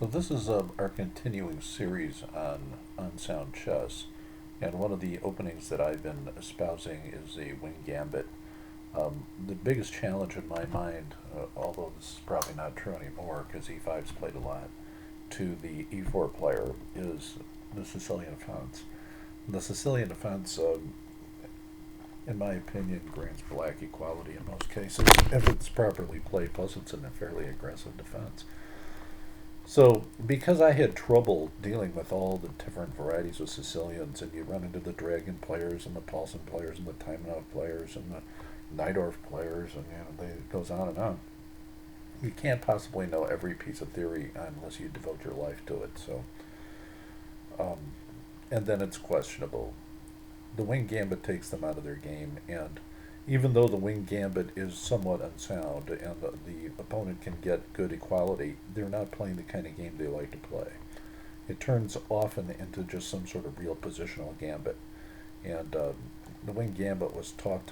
So this is our continuing series on unsound chess, and one of the openings that I've been espousing is the wing gambit. The biggest challenge in my mind, although this is probably not true anymore because e5's played a lot, to the e4 player is the Sicilian defense. The Sicilian defense, in my opinion, grants black equality in most cases if it's properly played, plus it's in a fairly aggressive defense. So, because I had trouble dealing with all the different varieties of Sicilians, and you run into the Dragon players, and the Paulson players, and the Taimanov players, and the Najdorf players, and it goes on and on. You can't possibly know every piece of theory unless you devote your life to it. So, um, and then it's questionable. The wing gambit takes them out of their game, and even though the wing gambit is somewhat unsound and the opponent can get good equality, they're not playing the kind of game they like to play. It turns often into just some sort of real positional gambit. And the wing gambit was taught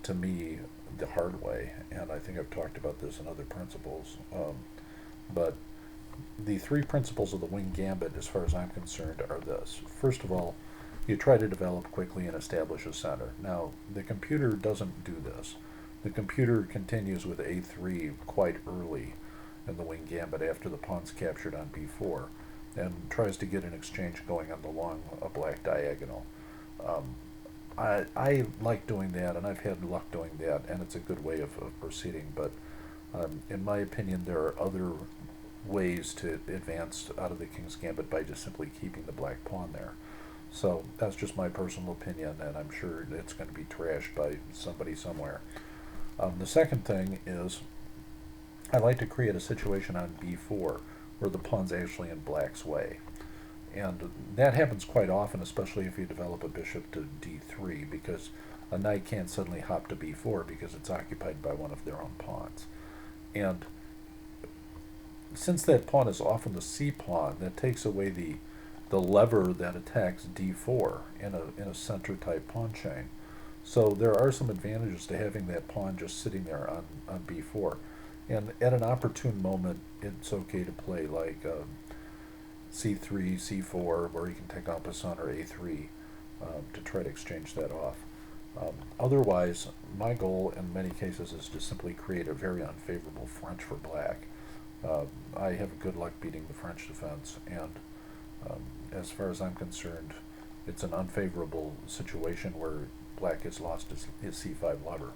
to me the hard way, and I think I've talked about this in other principles. But the three principles of the wing gambit, as far as I'm concerned, are this. First of all, you try to develop quickly and establish a center. Now, the computer doesn't do this. The computer continues with a3 quite early in the wing gambit after the pawn's captured on b4 and tries to get an exchange going on the long black diagonal. Um, I like doing that, and I've had luck doing that, and it's a good way of proceeding, but in my opinion, there are other ways to advance out of the king's gambit by just simply keeping the black pawn there. So that's just my personal opinion, and I'm sure it's going to be trashed by somebody somewhere. The second thing is I like to create a situation on b4 where the pawn's actually in black's way. And that happens quite often, especially if you develop a bishop to d3, because a knight can't suddenly hop to b4 because it's occupied by one of their own pawns. And since that pawn is often the c pawn, that takes away the lever that attacks d4 in a center type pawn chain. So there are some advantages to having that pawn just sitting there on b4. And at an opportune moment, it's okay to play like c3, c4, where you can take en passant, or a3 to try to exchange that off. Otherwise, my goal in many cases is to simply create a very unfavorable French for black. I have good luck beating the French defense, and as far as I'm concerned, it's an unfavorable situation where black has lost his c5 lever.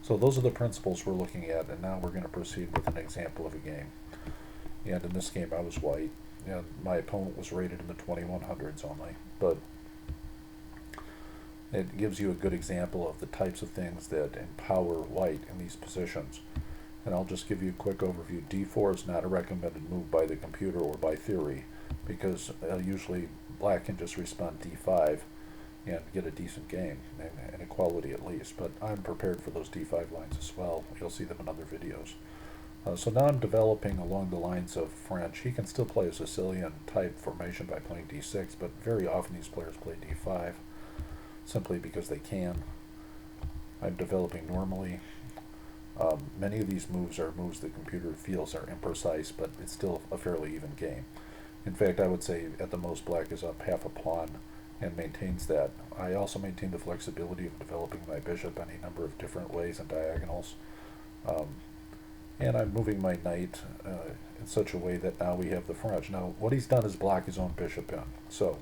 So those are the principles we're looking at, and now we're going to proceed with an example of a game. And in this game I was white, and my opponent was rated in the 2100s only, but it gives you a good example of the types of things that empower white in these positions. And I'll just give you a quick overview. d4 is not a recommended move by the computer or by theory, because usually black can just respond d5 and get a decent game, and equality at least. But I'm prepared for those d5 lines as well. You'll see them in other videos. So now I'm developing along the lines of French. He can still play a Sicilian type formation by playing d6, but very often these players play d5 simply because they can. I'm developing normally. Many of these moves are moves the computer feels are imprecise, but it's still a fairly even game. In fact, I would say at the most black is up half a pawn and maintains that. I also maintain the flexibility of developing my bishop any number of different ways and diagonals. And I'm moving my knight in such a way that now we have the French. Now, what he's done is block his own bishop in. So,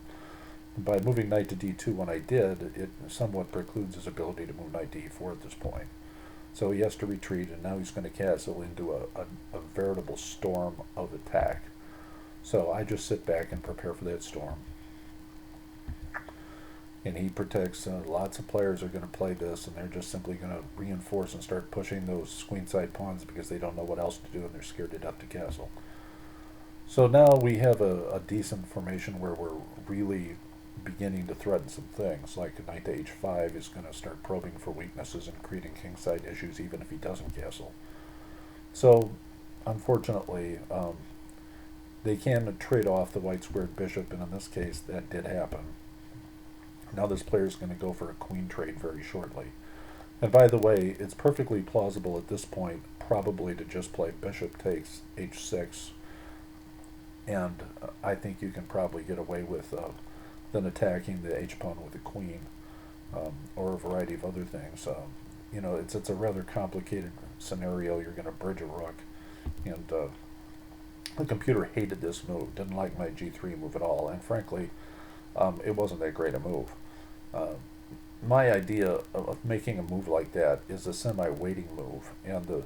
by moving knight to d2 when I did, it somewhat precludes his ability to move knight to e4 at this point. So he has to retreat, and now he's going to castle into a veritable storm of attack. So I just sit back and prepare for that storm. And he protects. Lots of players are going to play this, and they're just simply going to reinforce and start pushing those queenside pawns because they don't know what else to do, and they're scared to death to castle. So now we have a decent formation where we're really beginning to threaten some things, like a knight to h5 is going to start probing for weaknesses and creating kingside issues even if he doesn't castle. So, unfortunately, they can trade off the white squared bishop, and in this case that did happen. Now this player is going to go for a queen trade very shortly. And by the way, it's perfectly plausible at this point probably to just play bishop takes h6 and I think you can probably get away with then attacking the h-pawn with the queen, or a variety of other things. It's a rather complicated scenario. You're going to bridge a rook, and the computer hated this move, didn't like my g3 move at all, and frankly, it wasn't that great a move. Uh, my idea of making a move like that is a semi-waiting move, and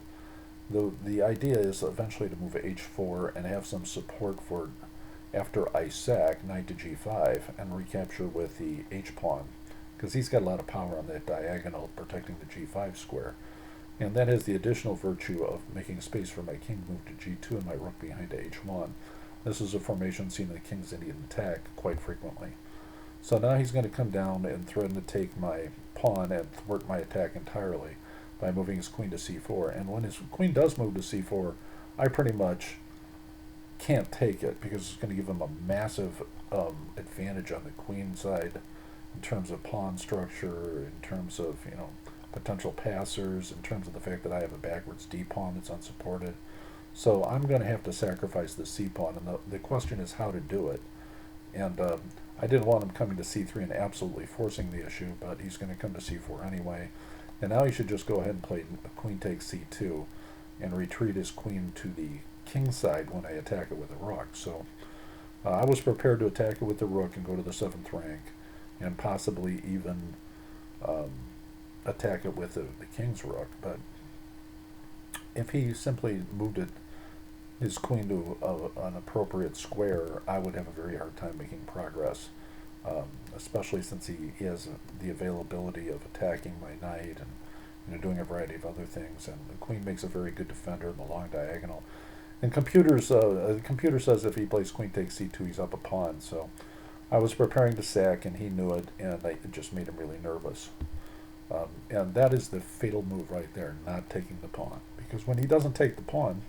the idea is eventually to move h4 and have some support for after I sack knight to g5 and recapture with the h-pawn, because he's got a lot of power on that diagonal protecting the g5 square. And that has the additional virtue of making space for my king to move to g2 and my rook behind to h1. This is a formation seen in the King's Indian attack quite frequently. So now he's going to come down and threaten to take my pawn and thwart my attack entirely by moving his queen to c4. And when his queen does move to c4, I pretty much can't take it, because it's going to give him a massive advantage on the queen side in terms of pawn structure, in terms of potential passers, in terms of the fact that I have a backwards d pawn that's unsupported. So I'm going to have to sacrifice the c pawn, and the question is how to do it. And I didn't want him coming to c3 and absolutely forcing the issue, but he's going to come to c4 anyway. And now he should just go ahead and play queen takes c2 and retreat his queen to the king side when I attack it with a rook. So I was prepared to attack it with the rook and go to the 7th rank, and possibly even attack it with the king's rook. But if he simply moved his queen to an appropriate square, I would have a very hard time making progress, especially since he has the availability of attacking my knight and doing a variety of other things. And the queen makes a very good defender in the long diagonal. And the computer says if he plays queen takes c2, he's up a pawn. So I was preparing to sack, and he knew it, and it just made him really nervous. And that is the fatal move right there, not taking the pawn. Because when he doesn't take the pawn,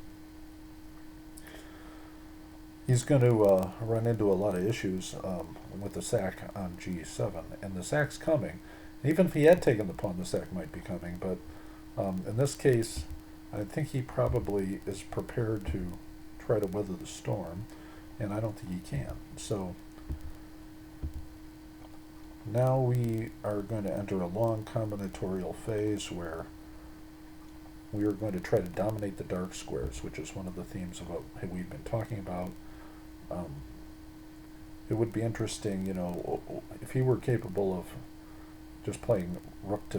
he's going to run into a lot of issues with the sack on g7. And the sack's coming. Even if he had taken the pawn, the sack might be coming. But in this case, I think he probably is prepared to try to weather the storm, and I don't think he can. So now we are going to enter a long combinatorial phase where we are going to try to dominate the dark squares, which is one of the themes of what we've been talking about. It would be interesting, if he were capable of just playing knight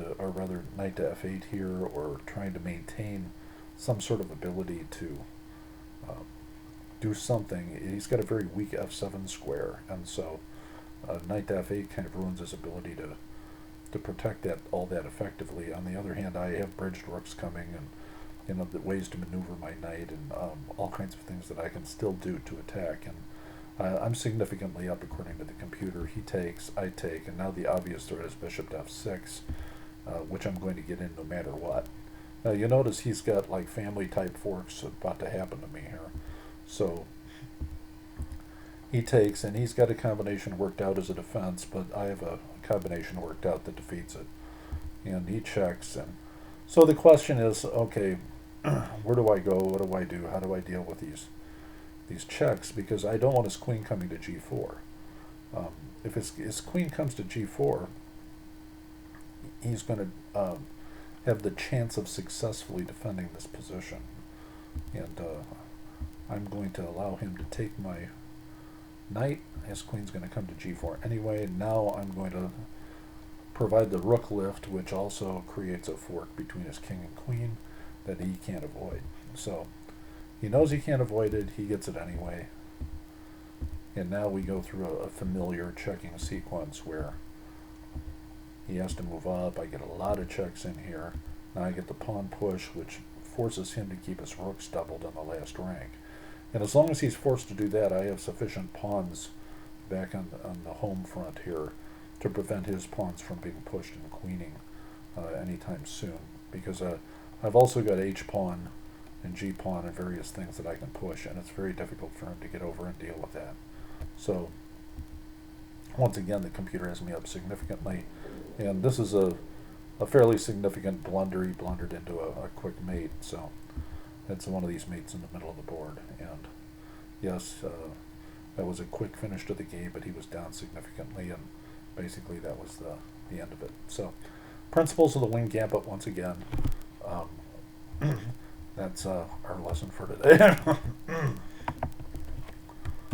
to f8 here, or trying to maintain some sort of ability to do something. He's got a very weak f7 square, and so knight to f8 kind of ruins his ability to protect all that effectively. On the other hand, I have bridged rooks coming, and the ways to maneuver my knight, and all kinds of things that I can still do to attack. And I'm significantly up according to the computer. He takes, I take, and now the obvious threat is bishop to f6, which I'm going to get in no matter what. Now you notice he's got like family type forks about to happen to me here. So he takes, and he's got a combination worked out as a defense, but I have a combination worked out that defeats it. And he checks, and so the question is, okay, where do I go? What do I do? How do I deal with these checks? Because I don't want his queen coming to g4. If his queen comes to g4, he's going to have the chance of successfully defending this position. And I'm going to allow him to take my knight. His queen's going to come to g4 anyway. Now I'm going to provide the rook lift, which also creates a fork between his king and queen that he can't avoid. So he knows he can't avoid it. He gets it anyway. And now we go through a familiar checking sequence where he has to move up. I get a lot of checks in here. Now I get the pawn push, which forces him to keep his rooks doubled on the last rank. And as long as he's forced to do that, I have sufficient pawns back on the home front here to prevent his pawns from being pushed and queening anytime soon. Because I've also got h-pawn and g-pawn and various things that I can push, and it's very difficult for him to get over and deal with that. So once again, the computer has me up significantly, and this is a fairly significant blunder. He blundered into a quick mate, so it's one of these mates in the middle of the board, and yes, that was a quick finish to the game, but he was down significantly, and basically that was the end of it. So, principles of the wing gambit once again. Um, that's our lesson for today.